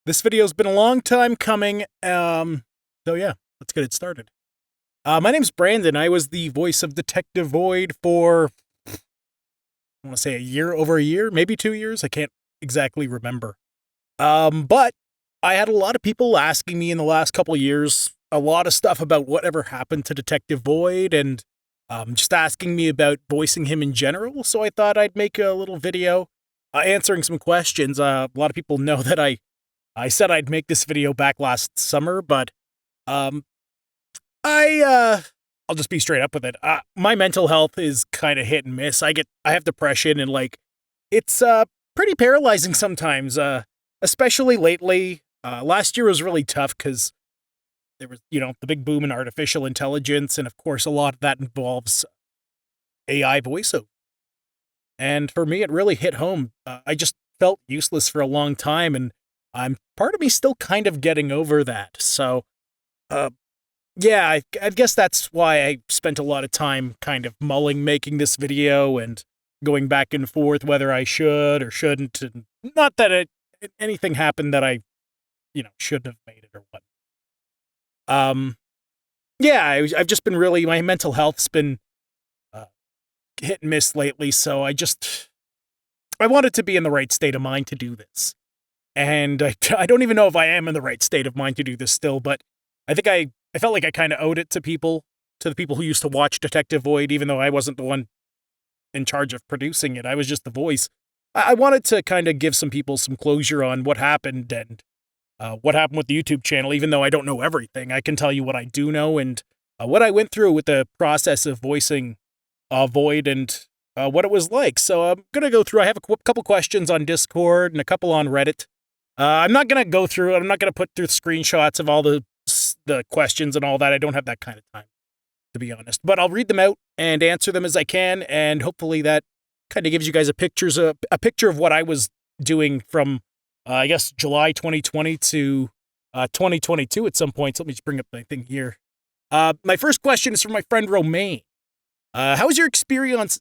This video's been a long time coming, so yeah, let's get it started. My name's Brandon. I was the voice of Detective Void for, I want to say over a year, maybe 2 years. I can't exactly remember. But I had a lot of people asking me in the last couple of years a lot of stuff about whatever happened to Detective Void and just asking me about voicing him in general. So I thought I'd make a little video answering some questions. A lot of people know that I said I'd make this video back last summer, but I'll just be straight up with it. My mental health is kind of hit and miss. I have depression and it's pretty paralyzing sometimes. Especially lately. Last year was really tough because there was, the big boom in artificial intelligence, and of course a lot of that involves AI voiceover. And for me, it really hit home. I just felt useless for a long time, and part of me still kind of getting over that. So, yeah, I guess that's why I spent a lot of time kind of mulling making this video and going back and forth whether I should or shouldn't. And not that anything happened that I, shouldn't have made it or what. Yeah, I've just been really, my mental health's been hit and miss lately, so I wanted to be in the right state of mind to do this. And I don't even know if I am in the right state of mind to do this still, but I think I felt like I kind of owed it to the people who used to watch Detective Void, even though I wasn't the one in charge of producing it. I was just the voice. I wanted to kind of give some people some closure on what happened and what happened with the YouTube channel, even though I don't know everything. I can tell you what I do know and what I went through with the process of voicing Void and what it was like. So I'm going to go through, I have a couple questions on Discord and a couple on Reddit. I'm not going to go through it. I'm not going to put through screenshots of all the questions and all that. I don't have that kind of time, to be honest. But I'll read them out and answer them as I can, and hopefully that kind of gives you guys a picture of what I was doing from, I guess, July 2020 to 2022 at some point. So let me just bring up my thing here. My first question is from my friend Romaine. How was your experience?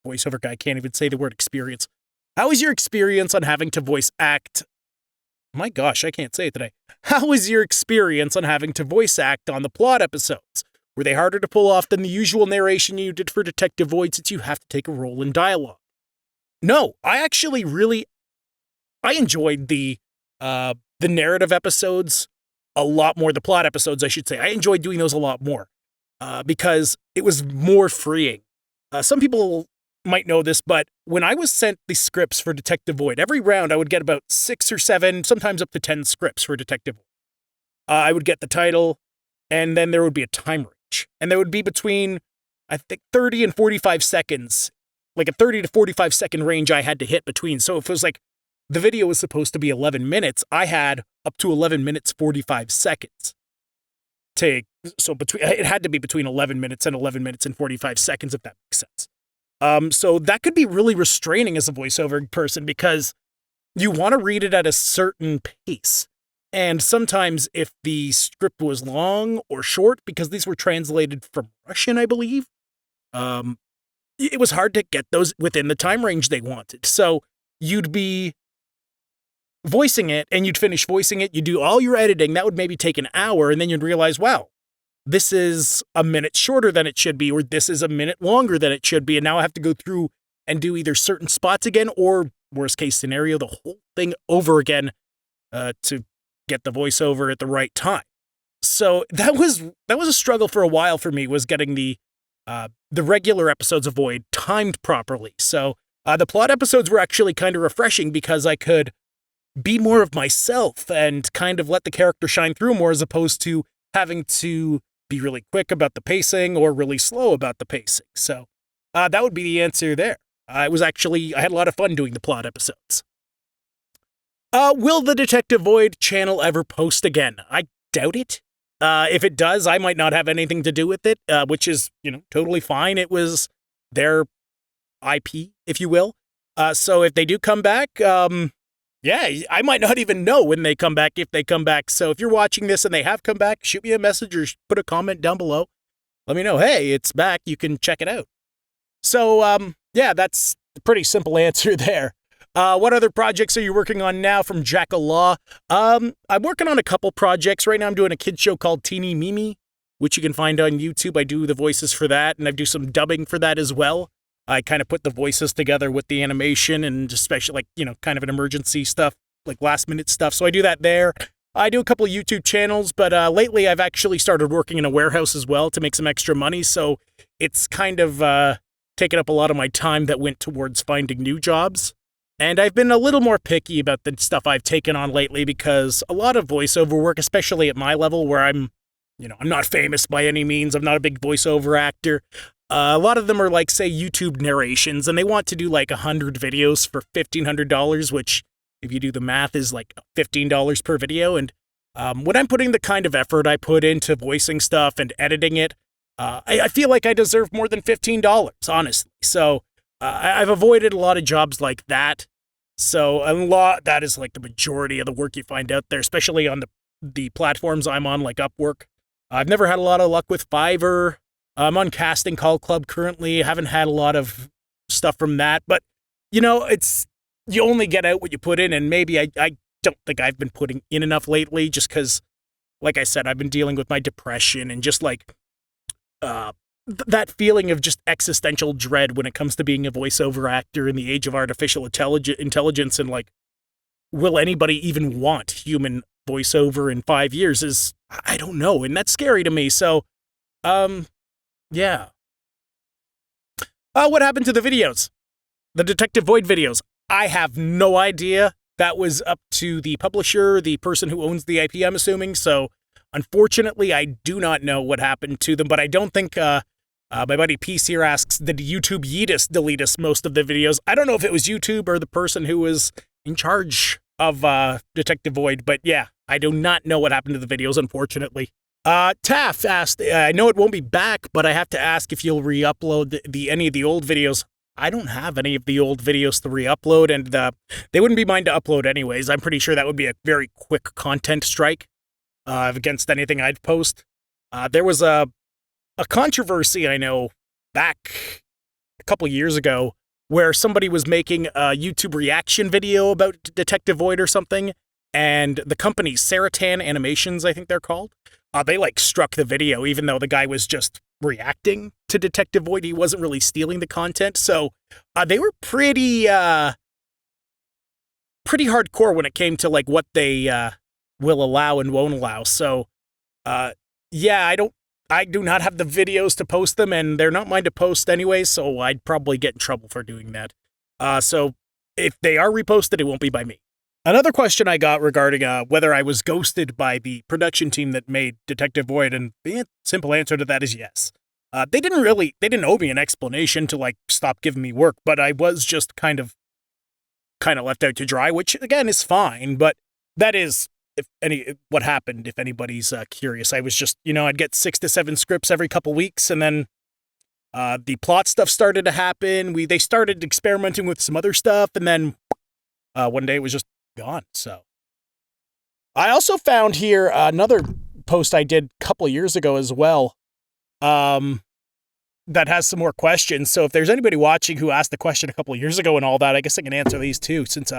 Voiceover guy can't even say the word experience. How was your experience on having to voice act? My gosh, I can't say it today. How was your experience on having to voice act on the plot episodes? Were they harder to pull off than the usual narration you did for Detective Void since you have to take a role in dialogue? No, I actually I enjoyed the narrative episodes a lot more, the plot episodes, I should say. I enjoyed doing those a lot more because it was more freeing. Some people might know this, but when I was sent the scripts for Detective Void, every round I would get about 6 or 7, sometimes up to 10 scripts for Detective Void. I would get the title, and then there would be a time range. And there would be between, I think, 30 and 45 seconds, like a 30 to 45 second range I had to hit between. So if it was like the video was supposed to be 11 minutes, I had up to 11 minutes, 45 seconds. It had to be between 11 minutes and 11 minutes and 45 seconds, if that makes sense. So that could be really restraining as a voiceover person because you want to read it at a certain pace. And sometimes if the script was long or short, because these were translated from Russian, I believe, it was hard to get those within the time range they wanted. So you'd be voicing it and you'd finish voicing it. You'd do all your editing. That would maybe take an hour. And then you'd realize, wow, this is a minute shorter than it should be, or this is a minute longer than it should be. And now I have to go through and do either certain spots again, or worst case scenario, the whole thing over again to get the voiceover at the right time. So that was a struggle for a while for me, was getting the regular episodes of Void timed properly. So the plot episodes were actually kind of refreshing because I could be more of myself and kind of let the character shine through more, as opposed to having to be really quick about the pacing or really slow about the pacing. So that would be the answer there. I had a lot of fun doing the plot episodes. Will the Detective Void channel ever post again? I doubt it. If it does, I might not have anything to do with it, which is, totally fine. It was their IP, if you will. So if they do come back, yeah, I might not even know when they come back, if they come back. So if you're watching this and they have come back, shoot me a message or put a comment down below. Let me know, hey, it's back. You can check it out. So, yeah, that's a pretty simple answer there. What other projects are you working on now from Jackal Law? I'm working on a couple projects. Right now I'm doing a kid show called Teeny Mimi, which you can find on YouTube. I do the voices for that, and I do some dubbing for that as well. I kind of put the voices together with the animation and especially, like, you know, kind of an emergency stuff, like last-minute stuff. So I do that there. I do a couple of YouTube channels, but lately I've actually started working in a warehouse as well to make some extra money, so it's kind of taken up a lot of my time that went towards finding new jobs. And I've been a little more picky about the stuff I've taken on lately because a lot of voiceover work, especially at my level where I'm not famous by any means. I'm not a big voiceover actor. A lot of them are like, say, YouTube narrations, and they want to do like 100 videos for $1,500, which, if you do the math, is like $15 per video. And when I'm putting the kind of effort I put into voicing stuff and editing it, I feel like I deserve more than $15, honestly. So I've avoided a lot of jobs like that. So that is like the majority of the work you find out there, especially on the platforms I'm on, like Upwork. I've never had a lot of luck with Fiverr. I'm on Casting Call Club currently. I haven't had a lot of stuff from that, but you know, you only get out what you put in, and maybe I don't think I've been putting in enough lately, just because, like I said, I've been dealing with my depression and just like that feeling of just existential dread when it comes to being a voiceover actor in the age of artificial intelligence, and like, will anybody even want human voiceover in 5 years? I don't know, and that's scary to me. So, yeah. What happened to the videos? The Detective Void videos? I have no idea. That was up to the publisher, the person who owns the IP, I'm assuming. So, unfortunately, I do not know what happened to them, but I don't think, my buddy Peace here asks, did YouTube Yeetus delete us most of the videos? I don't know if it was YouTube or the person who was in charge of Detective Void, but yeah, I do not know what happened to the videos, unfortunately. Taff asked, I know it won't be back, but I have to ask if you'll re-upload any of the old videos. I don't have any of the old videos to re-upload, and they wouldn't be mine to upload anyways. I'm pretty sure that would be a very quick content strike against anything I'd post. There was a controversy, I know, back a couple years ago, where somebody was making a YouTube reaction video about Detective Void or something, and the company Saratan Animations, I think they're called, they like struck the video, even though the guy was just reacting to Detective Void. He wasn't really stealing the content, so they were pretty hardcore when it came to like what they will allow and won't allow. So yeah, I do not have the videos to post them, and they're not mine to post anyway, so I'd probably get in trouble for doing that. So if they are reposted, it won't be by me. Another question I got regarding whether I was ghosted by the production team that made Detective Void, and the simple answer to that is yes. They didn't owe me an explanation to like stop giving me work, but I was just kind of left out to dry, which again is fine, but that is what happened, if anybody's curious. I was just, I'd get 6 to 7 scripts every couple weeks, and then the plot stuff started to happen. They started experimenting with some other stuff, and then one day it was just gone. So I also found here another post I did a couple years ago as well, that has some more questions. So if there's anybody watching who asked the question a couple of years ago and all that, I guess I can answer these too, since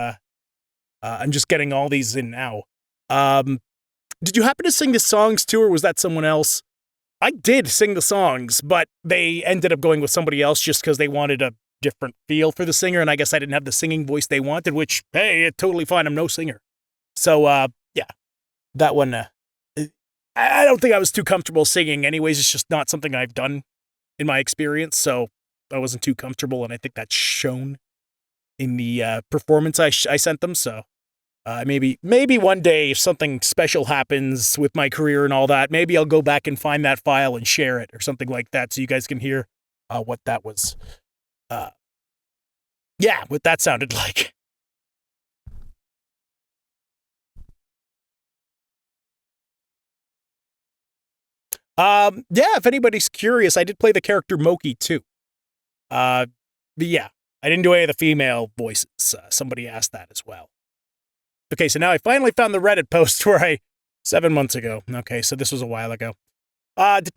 I'm just getting all these in now. Did you happen to sing the songs too, or was that someone else? I did sing the songs, but they ended up going with somebody else just because they wanted a different feel for the singer, and I guess I didn't have the singing voice they wanted, which, hey, it's totally fine. I'm no singer. So, yeah, that one, I don't think I was too comfortable singing anyways. It's just not something I've done in my experience, so I wasn't too comfortable, and I think that's shown in the performance I sent them. So maybe one day, if something special happens with my career and all that, maybe I'll go back and find that file and share it or something like that, so you guys can hear what that was. Yeah, what that sounded like. Yeah, if anybody's curious, I did play the character Moki too. But yeah, I didn't do any of the female voices. Somebody asked that as well. Okay, so now I finally found the Reddit post where 7 months ago. Okay, so this was a while ago. Let's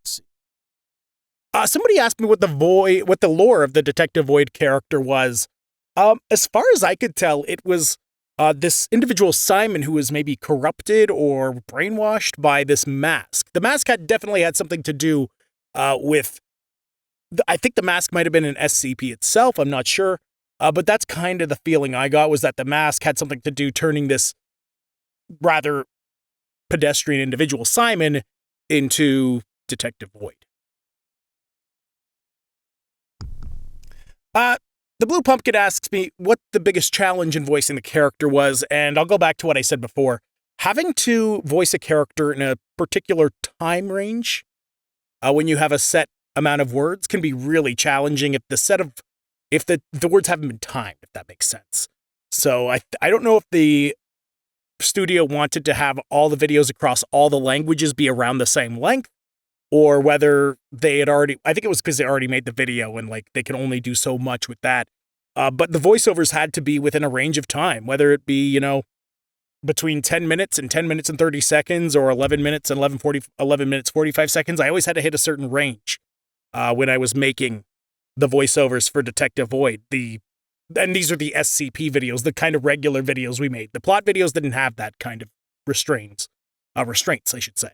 see. Somebody asked me what the lore of the Detective Void character was. As far as I could tell, it was this individual Simon who was maybe corrupted or brainwashed by this mask. The mask definitely had something to do with. I think the mask might have been an SCP itself. I'm not sure, but that's kind of the feeling I got, was that the mask had something to do turning this rather pedestrian individual Simon into Detective Void. The Blue Pumpkin asks me what the biggest challenge in voicing the character was, and I'll go back to what I said before. Having to voice a character in a particular time range when you have a set amount of words can be really challenging if the words haven't been timed, if that makes sense. So I don't know if the studio wanted to have all the videos across all the languages be around the same length, or whether they had already, I think it was because they already made the video and like they could only do so much with that. But the voiceovers had to be within a range of time, whether it be, between 10 minutes and 10 minutes and 30 seconds or 11 minutes and 11 minutes 45 seconds. I always had to hit a certain range when I was making the voiceovers for Detective Void. And these are the SCP videos, the kind of regular videos we made. The plot videos didn't have that kind of restraints, I should say.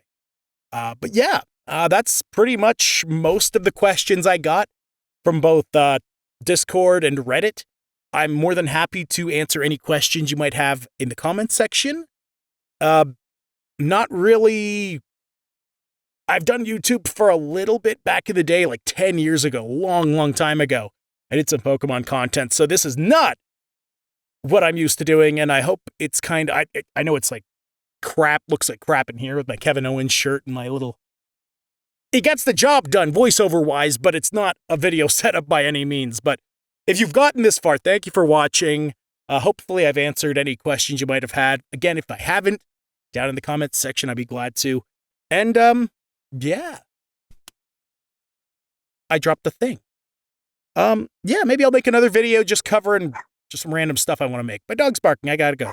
But yeah, that's pretty much most of the questions I got from both Discord and Reddit. I'm more than happy to answer any questions you might have in the comments section. Not really. I've done YouTube for a little bit back in the day, like 10 years ago, long time ago. I did some Pokemon content, so this is not what I'm used to doing, and I hope it's I know it's like crap, looks like crap in here with my Kevin Owens shirt and my little... It gets the job done voiceover-wise, but it's not a video setup by any means. But if you've gotten this far, thank you for watching. Hopefully I've answered any questions you might have had. Again, if I haven't, down in the comments section, I'd be glad to. And, yeah. I dropped the thing. Yeah, maybe I'll make another video just covering just some random stuff I want to make. My dog's barking. I gotta go.